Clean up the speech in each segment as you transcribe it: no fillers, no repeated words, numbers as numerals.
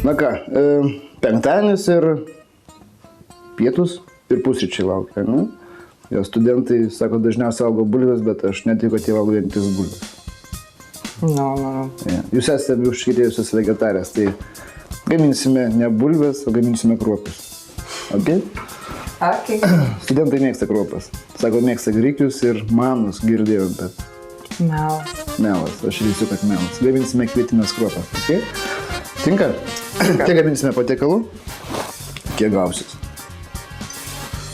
Na ką, penktadienis ir pietus ir pusryčiai laukia, ne? Jo studentai, sako, dažniausiai valgo bulves, bet aš netikiu, kad jie valgo vientis bulves. No. Ja. Jūs esate užkirėjusios vegetarės, tai gaminsime ne bulves, o gaminsime kruopus. Ok? Ok. Studentai mėgsta kruopas. Sako, mėgsta grikius ir manus, girdėjau, bet... Melas. Melas, aš rysiu, kad melas. Gaminsime kvietinės kruopas, ok? Tinka? Kiek gaminsime patiekalų? Kiek gausis?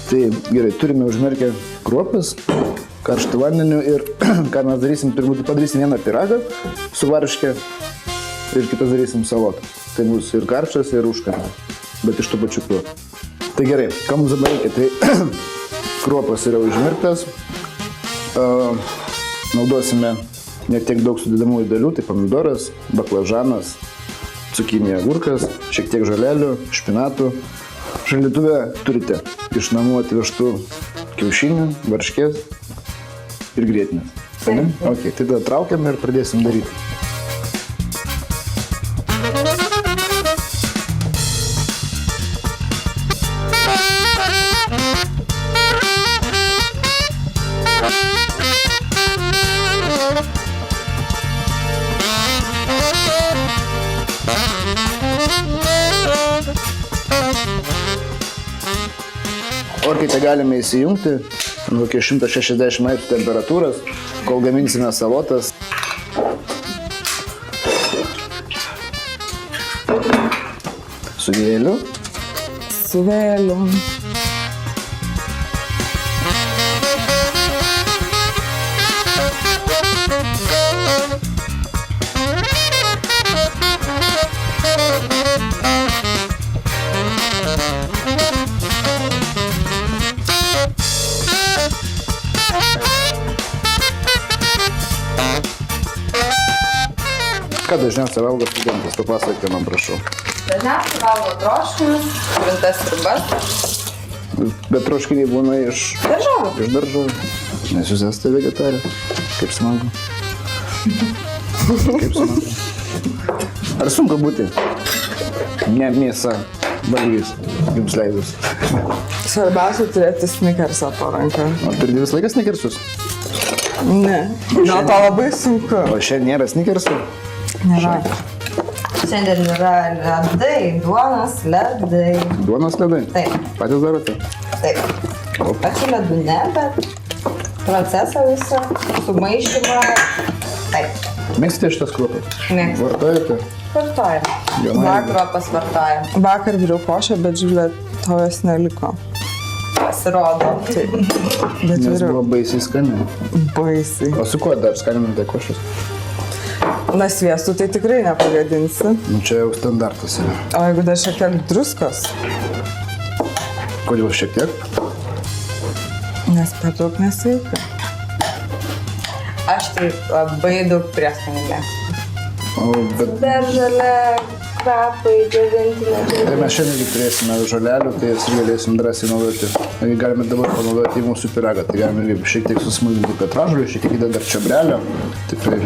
Tai gerai, turime užmerkę kruopas, karštų vandeniu ir ką mes darysim, turbūt padarysim vieną pyragą su varške ir kitas darysim salotą. Tai bus ir karštas, ir užkandis, bet iš tų pačių kruopų. Tai gerai, ką mums dabar reikia, tai kruopas yra užmerktas, naudosime ne tiek daug sudedamųjų dalių, tai pomidoras, baklažanas, cukinija, agurkas, šiek tiek žolelių, špinatų. Šaldytuve turite iš namų atvežtų kiaušinių, varškės ir grietinės. Ok, tai tada traukiam ir pradėsim daryti. Orkaitę galime įsijungti, kokie 160 laipsnių temperatūros, kol gaminsime salotas. Su vėliu. Su vėliu. Ką dažniausiai valgo studentas? Papasakokite man, prašau. Dažniausiai valgo troškinius, trintas sriubas. Bet troškiniai būna iš Daržovių. daržovių. Nes jūs esate vegetarė. Kaip smagu. Kaip smagu. Ar sunku būti? Ne mėsa, valgys, jums leidus. Svarbiausia turėti Snickersą po ranką. O turi visą laiką snickersus? Ne. Dėl to labai sunku. O šiandien nėra snickersų? Nėra. Šiandien yra ledai, duonos ledai. Duonos ledai? Taip. Patys darote? Taip. Pačių ledų ne, bet procesą visą, sumaišymą. Taip. Mėgstate šitas kruopas? Mėgstu. Vartojate? Vartojam. Vienai. Vakropas vartojam. Vakar viriau košę, bet žiūrė, to jos neliko. Pasirodo. Taip. Bet Nes viriau. buvo baisiai skani. Baisiai. O su kuo dar skaninate košės? Na, sviestų tai tikrai nepagadinsi. Nu, čia jau standartas yra. O jeigu dar šiek tiek druskos, Kodėl šiek tiek? nes per daug nesveika. Aš tai labai daug prieskonių mėgstu. Bet Beržalė, krapai, džiovintinė. tai mes šiandien turėsime žolelių, tai jas galėsim drąsiai naudoti. Ir galime dabar panaudoti į mūsų pyragą. Tai galime šiek tiek susmulkinti petražolį, šiek tiek įdedant dar čiobrelio. Tikrai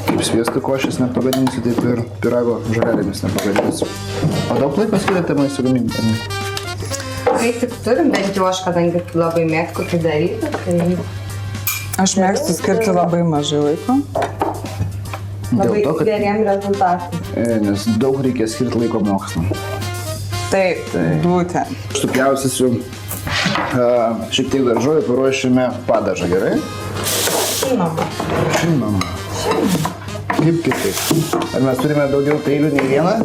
kaip sviesto košės nepagadinsiu, taip ir pyrago žolelėmis nepagadinsiu. O daug laiko skiriate maisto gaminti? Kai tik turim, bent jau aš, kadangi labai mėgstu tai daryti, tai Aš mėgstu skirti labai mažai laiko. labai Dėl to, kad geriem rezultatam. nes daug reikia skirti laiko mokslam. Taip, būtent. Supjausysiu šiek tiek daržovių, paruošime padažą, gerai? Žinoma. Žinoma. Kaip kitaip? Ar mes turime daugiau peilių nei vieną?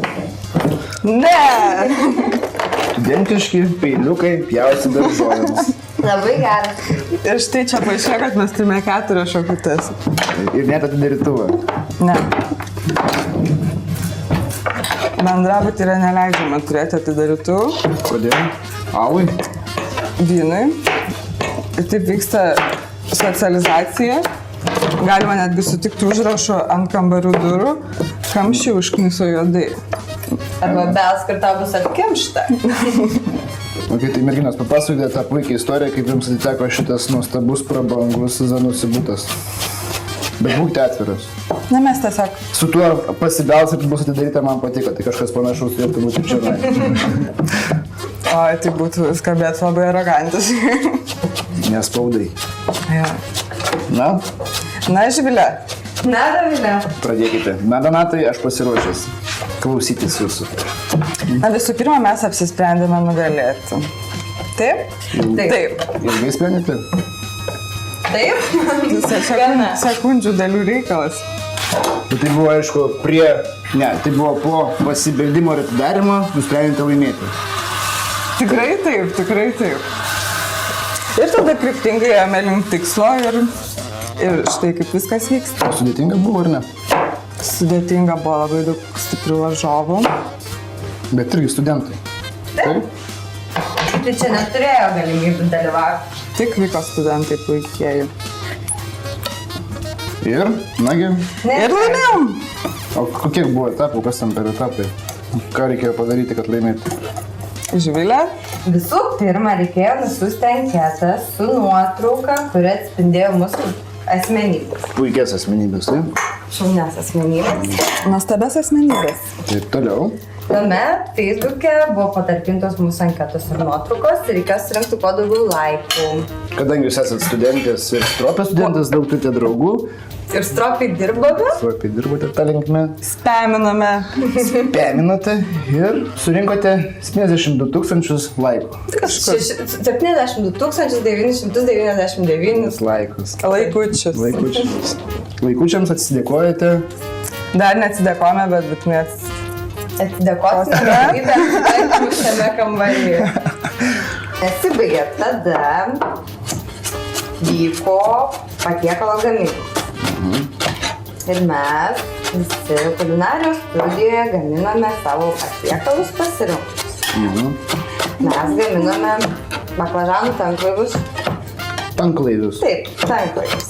Ne! Studentiški peiliukai pjausi daržovėms. Labai geras. Ir štai čia paaiškėjo, kad mes turime 4 šakutes. Ir net atidarytuvą. Ne. Bendrabutį yra neleidžiama turėti atidarytuvų Kodėl? Alui? vynui. Ir taip vyksta socializacija. Galima netgi sutikti užrašų ant kambarių durų. Kamščiai užkniso juodai. Arba belas, kad tau bus atkimšta. Ok, tai merginos, papasakokite tą puikią istoriją, kaip jums atiteko šitas nuostabus, prabangus Zanusi butas. Bet būkite atviras. Na, mes tiesiog Su tuo pasibelsi, kad bus atidaryta, man patiko, tai kažkas panašaus turėtų būti čia. Oi, tai būtų skambėtų labai arogantiškai. Nespaudai. Ja. Na, Na, Živilė, Na, Dovilė. pradėkite. Na, Donatai, aš pasiruošęs klausytis jūsų. na visų pirma, mes apsisprendėme nugalėti. Taip? Taip. Ilgai sprendėte? Taip? Sekundžių dalių reikalas. Bet tai buvo, aišku, tai buvo po pasibeldimo ir atidarimo, nusprendėte laimėti. Tikrai taip, tikrai taip. Ir tada kryptingai ėjome link tikslo ir štai kaip viskas vyksta. Sudėtinga buvo, ar ne? Sudėtinga buvo, labai daug stiprių varžovų. Bet irgi studentai. Taip? Tai čia neturėjo galimybių dalyvauti. Tik vyko studentai puikieji. Ir, nagi, Ir laimėjom! o kokie buvo etapų, kas tam per etapai? Ką reikėjo padaryti, kad laimėti? Živilė, Visų pirma, reikėjo nusiųsti anketą su nuotrauka, kuri atspindėjo mūsų asmenybės. Puikias asmenybės, taip? Šaunias asmenybės. nuostabias asmenybės. Taip, toliau. Tuomet Facebook'e buvo patalpintos mūsų anketos ir nuotraukos ir reikėjo surinkti kuo daugiau laikų. Kadangi jūs esate studentės ir stropės studentės, daug turite draugų, Ir stropiai dirbome. stropiai dirbote tą linkmę, Spaminame. peminote ir surinkote 72 000 laikų. 72 999. Laikus. Laikučius. Laikučiams. Laikučiams atsidėkojate. Dar neatsidėkojame, bet būtinai Atsidėkosime galimybę šiame kambaryje. Nesibaigė tada vyko patiekalo gamyba. Ir mes visi kulinarijos studijoje gaminame savo patiekalus pasirinkus. Mes gaminame baklažanų tanklaivius. Tanklaivius. Taip, tanklaivius.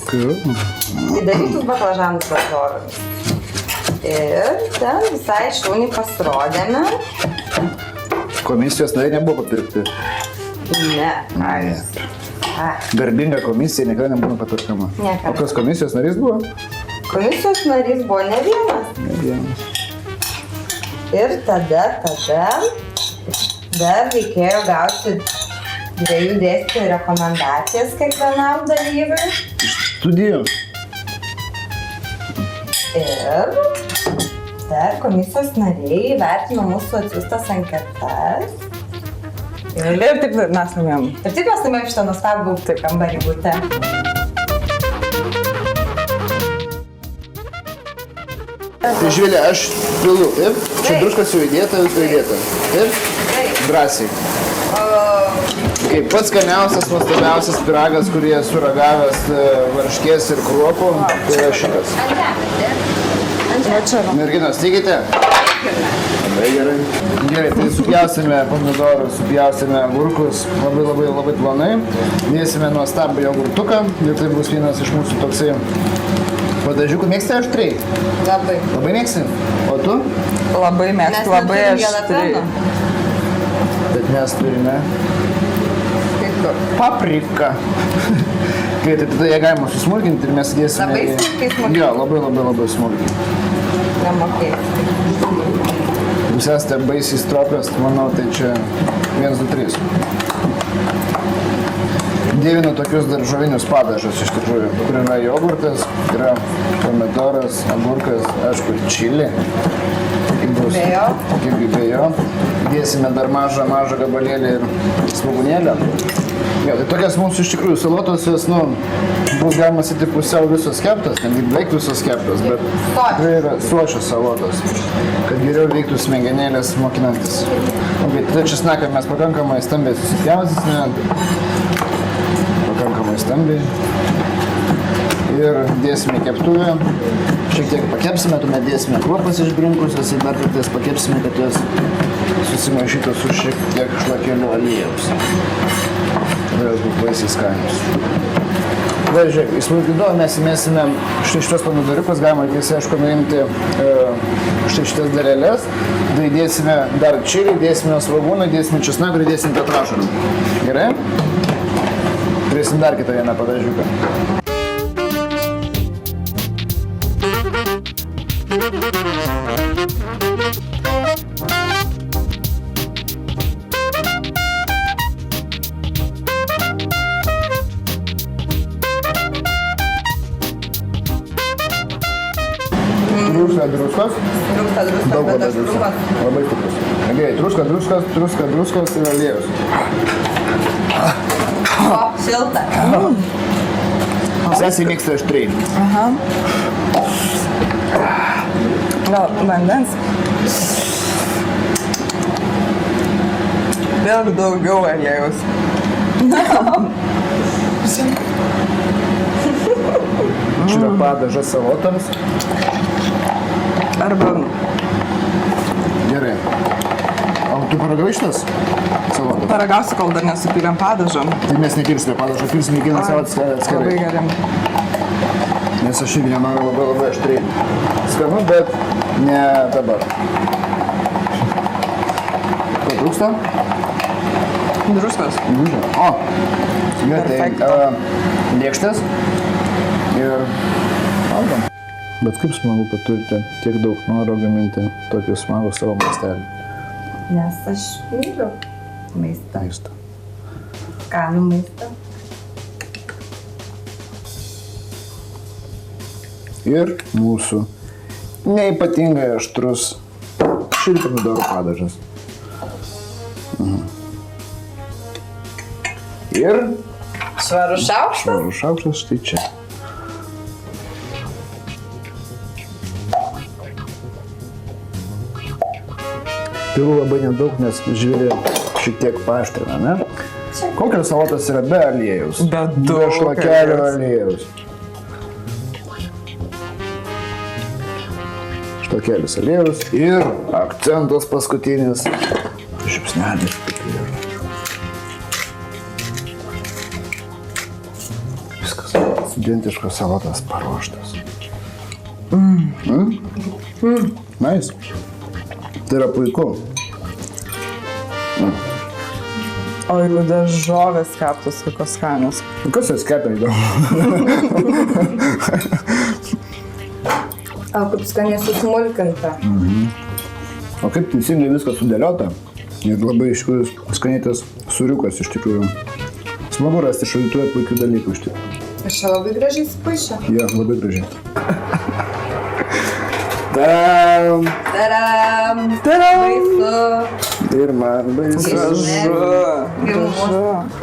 Įdarytus baklažanus varžovėmis. Ir ten visai šauniai pasirodėme. Komisijos nariai nebuvo papirkti. Ne. Ai. Garbinga komisija niekada nebūna papirkama. Niekada. O kas komisijos narys buvo? Komisijos narys buvo ne vienas. Ne vienas. Ir tada dar reikėjo gauti 2 dėstytojų rekomendacijas kiekvienam dalyviui. Studijų. Ir dar komisijos nariai vertino mūsų atsiųstas anketas. Ir taip mes laimėjom. Ir taip mes laimėjom šitą nuostabų kambarį bute. Tai Živilė, aš pilu, taip? Čia Taip. druskos jau įdėta, viską įdėta. Taip? Taip. Drąsiai. Kaip pats skaniausias, nuostabiausias pyragas, kurį esu ragavęs varškės ir kruopų, tai yra šitas. Va čia. Merginos, tikite? Labai gerai. Gerai, tai supjausime pomidorus, supjausime agurkus labai plonai. Dėsime nuostabų jogurtuką ir tai bus vienas iš mūsų toksai padažiukų. Mėgsti aštriai? Labai. Labai mėgsti? O tu? Labai mėgstu, labai aštriai. Bet mes turime papriką. Kai tai tada ją galima susmulkinti ir mes dėsime... Labai smulkiai smulkinti? Jo, labai smulkiai. Nemokėti. Jūs esate baisiai stropės, manau, tai čia 1, 2, 3. Dievinu tokius daržovinius padažus iš tikrųjų, kur yra jogurtas, yra pomidoras, agurkas, aišku, čili. Be jo. Irgi be jo. Dėsime dar mažą gabalėlį ir svogūnėlę. Jo, tai tokias mūsų iš tikrųjų salotos, jos, bus galima sakyti pusiau visos keptos, netgi beveik visos keptos, bet tikrai yra sočios salotos, kad geriau veiktų smegenėlės mokinantis. Okay, tada česnaką mes pakankamai stambiai susipjausime, pakankamai stambiai ir dėsime į keptuvę, šiek tiek pakepsime, tuomet dėsime kruopas išbrinkusios ir dar kartais pakepsime, kad jos susimaišytų su šiek tiek šlakeliu aliejaus. Tada jos bus baisiai skanios. Va, žiūrėk, į smulkido mes įmėsime šitos pomidoriukus, galima tiesiai, aišku, nuimti šitas dalelės, tai dėsime dar čili, dėsime svogūną, dėsime česnaką ir dėsime petražolę. Gerai? Turėsim dar kitą vieną padažiuką. Trūksta druskos. Trūksta druskos, Daug bet labai aš druskos. druskos. Labai stiprus. Gerai, trūksta druskos ir aliejus. O, šilta. Sesiai mėgsta aštriai. Aha. Gal vandens? Vėl daugiau aliejus. Čia yra padažas salotams. Arba Gerai. O tu paragavai šitas salotas? paragausiu, kol dar nesupylėm padažą. Tai mes nekirsime padažą, kirsime kiekvieną salatą Labai atskirai. gerai. Nes aš irgi nenoriu labai aštriai. Skanu, bet ne dabar. Ko trūksta? Druskos. O, gerai, Perfekto. tai lėkštės ir valgom. Bet kaip smagu, kad turite tiek daug noro gaminti tokį smagų savo maistelį. Nes aš myliu maistą. Maistą. Skanų maistą. Ir mūsų neypatingai aštrus šilpomidorų padažas. Ir Švarus šaukštas. švarus šaukštas štai čia. Pilu labai nedaug, nes žvėrė šiek tiek paaštrina, ne? Kokios salotas yra be aliejaus? Be Be daug šlakelio aliejaus. aliejaus. Šlakelis aliejaus ir akcentas paskutinis. Žiupsnelis pipirų. Viskas. Studentiškas salotas paruoštas. Nice. Tai yra puiku. O jeigu daržovės keptos, kokios skanios. Kas jas kepia įdomu? O kaip skaniai susmulkinta. O kaip teisingai viskas sudėliota. Ir labai iš tikrųjų skanytas suriukas iš tikrųjų. Smagu rasti šaldytuvę puikių dalykų iš tikrųjų. Ir čia labai gražiai spaišia. Jie labai gražiai. Tadam! Taram! Tadam! Baisu. Ir man baisu. Gražu. Gražu.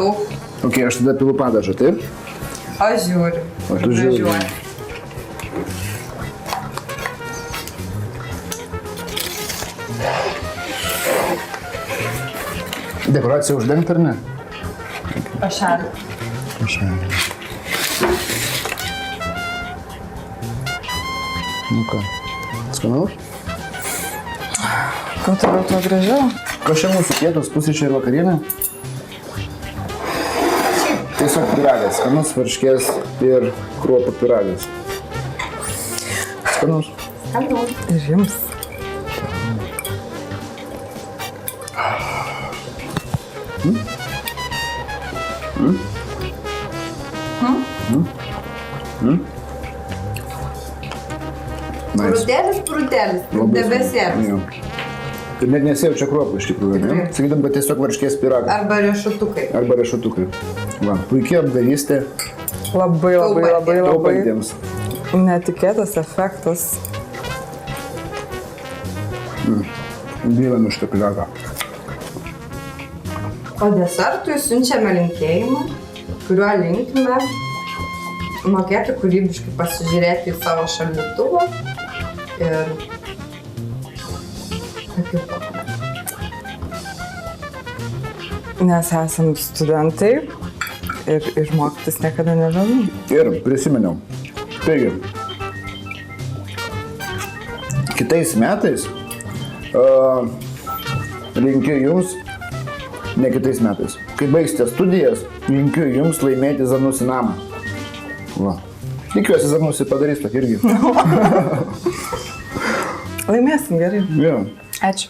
Uf. Ok, aš tada pilu padažą, taip? Aš žiūriu. O tu žiūri. Gražiuoja. Dekoracija uždengta ar ne? Pašalį. Pašalį. Nu ką, skanu? Kuo toliau, tuo gražiau. Kas čia mūsų pietus, pusryčiai ir vakarienė? Tiesiog pyragas, skanus varškės ir kruopų pyragas. Skanus. Skanu. Ir jums. Nice. Prūdėlis. Labai Debesėlis. smagu. Jo. Ir net nesijaučia kruopų iš tikrųjų, ne? Tikrai. Sakytum, kad tiesiog varškės pyragas. Arba riešutukai. Arba riešutukai. Va, puikiai apgavystė Labai, labai, labai, labai taupantiems. netikėtas efektas. Dylam iš to pyragą. O desertui siunčiame linkėjimą, kuriuo linkime mokėti kūrybiškai pasižiūrėti į savo šaldytuvą ir kaip Nes esam studentai ir mokytis niekada nevėlu. Ir prisiminiau. Taigi, kitais metais linkiu jums, ne kitais metais, kai baigsite studijas, linkiu jums laimėti Zanusį namą. Va. Tikiuosi, Zanusį padarys tokį irgi. Laimėsim gerai. Jo. Ačiū.